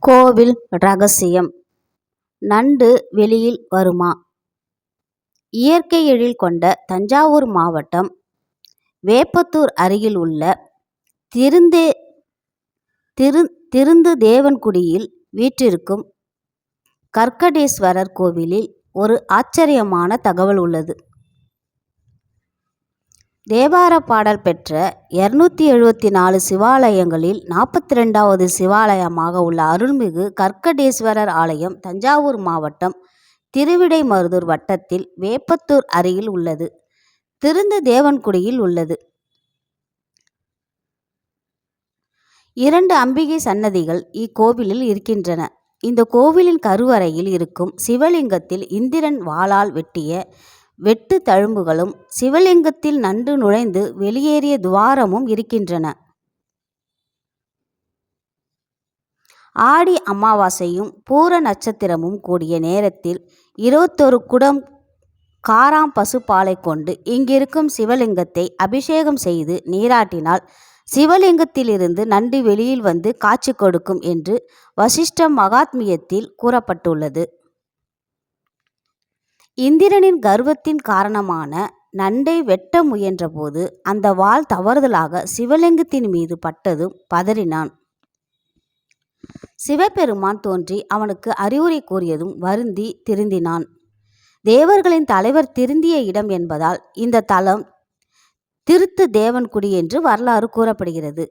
கோவில் ரகசியம். நண்டு வெளியில் வருமா? இயற்கை எழில் கொண்ட தஞ்சாவூர் மாவட்டம் வேப்பத்தூர் அருகில் உள்ள திருந்துதேவன்குடியில் வீற்றிருக்கும் கர்க்கடேஸ்வரர் கோவிலில் ஒரு ஆச்சரியமான தகவல் உள்ளது. தேவார பாடல் பெற்ற 274 சிவாலயங்களில் 42வது சிவாலயமாக உள்ள அருள்மிகு கர்க்கடேஸ்வரர் ஆலயம் தஞ்சாவூர் மாவட்டம் திருவிடைமருதூர் வட்டத்தில் வேப்பத்தூர் அருகில் உள்ளது. திருந்துதேவன்குடியில் உள்ளது. 2 அம்பிகை சன்னதிகள் இக்கோவிலில் இருக்கின்றன. இந்த கோவிலின் கருவறையில் இருக்கும் சிவலிங்கத்தில் இந்திரன் வாளால் வெட்டிய வெட்டு தழும்புகளும் சிவலிங்கத்தில் நண்டு நுழைந்து வெளியேறிய துவாரமும் இருக்கின்றன. ஆடி அமாவாசையும் பூர நட்சத்திரமும் கூடிய நேரத்தில் 21 குடம் காராம் பசுப்பாலை கொண்டு இங்கிருக்கும் சிவலிங்கத்தை அபிஷேகம் செய்து நீராட்டினால் சிவலிங்கத்திலிருந்து நண்டு வெளியில் வந்து காட்சி கொடுக்கும் என்று வசிஷ்ட மகாத்மியத்தில் கூறப்பட்டுள்ளது. இந்திரனின் கர்வத்தின் காரணமான நண்டை வெட்ட முயன்றபோது அந்த வாள் தவறுதலாக சிவலிங்கத்தின் மீது பட்டதும் பதறினான். சிவபெருமான் தோன்றி அவனுக்கு அறிவுரை கூறியதும் வருந்தி திருந்தினான். தேவர்களின் தலைவர் திருந்திய இடம் என்பதால் இந்த தலம் திருந்துதேவன்குடி என்று வரலாறு கூறப்படுகிறது.